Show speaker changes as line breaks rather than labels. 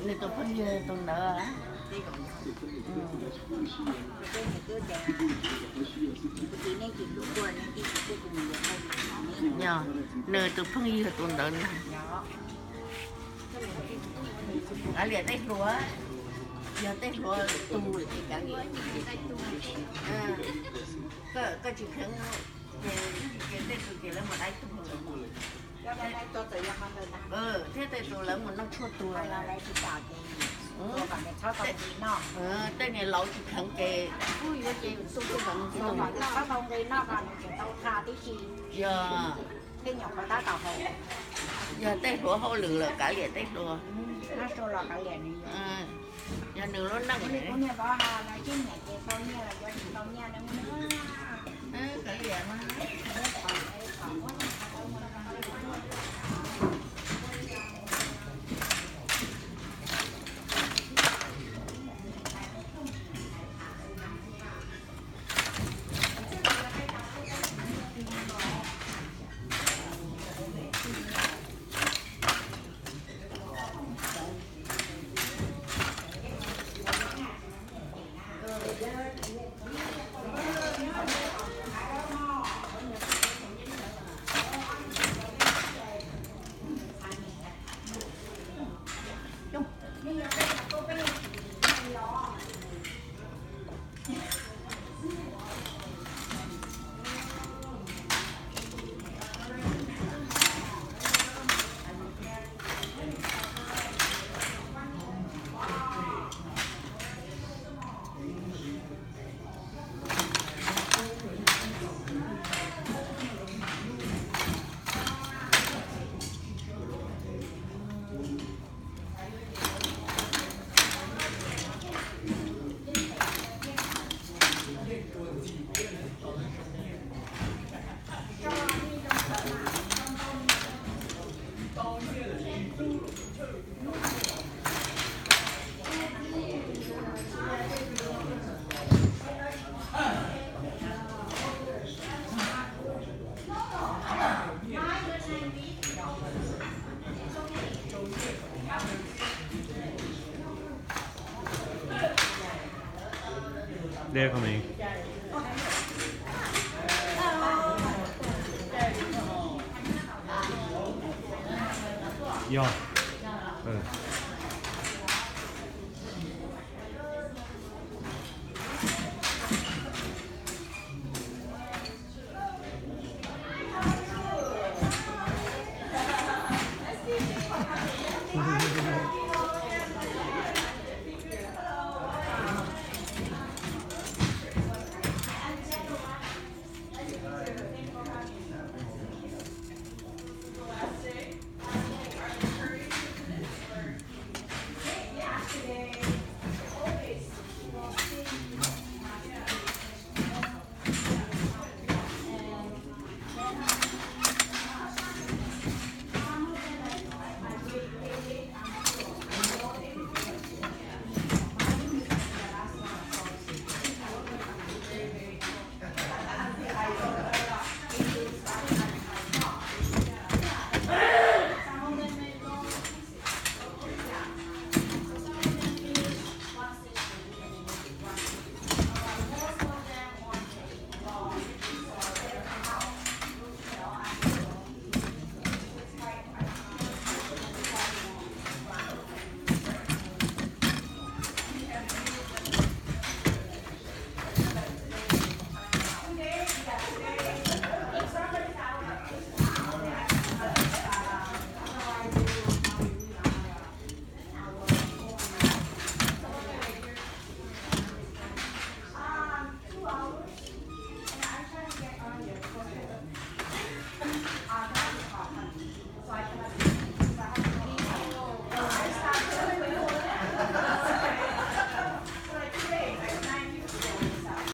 你都碰见懂得啊？
这种，这你就讲，不给那几路过，那几这个你也会，
呀，nơi từ phương y tuần đến ở liền tết lúa giờ tết lúa tù thì cả gì có chỉ khấn cái tết tù kia là một ai tù thế tết tù là một nó chua tù tết này lâu chỉ khấn cái ui cái gì tôi vẫn cái tù
các ông đi nó còn tàu thà tí chi
giờ
cái nhỏ của ta tàu hồ
giờ tết lúa hậu lửa là cả liền tết lúa
nó cho là cái liền
giờ nửa nó nặng
này cũng như có là chứ nhẹ cái tao như là do tao nha nó nữa
cái gì mà
They're coming. Yeah.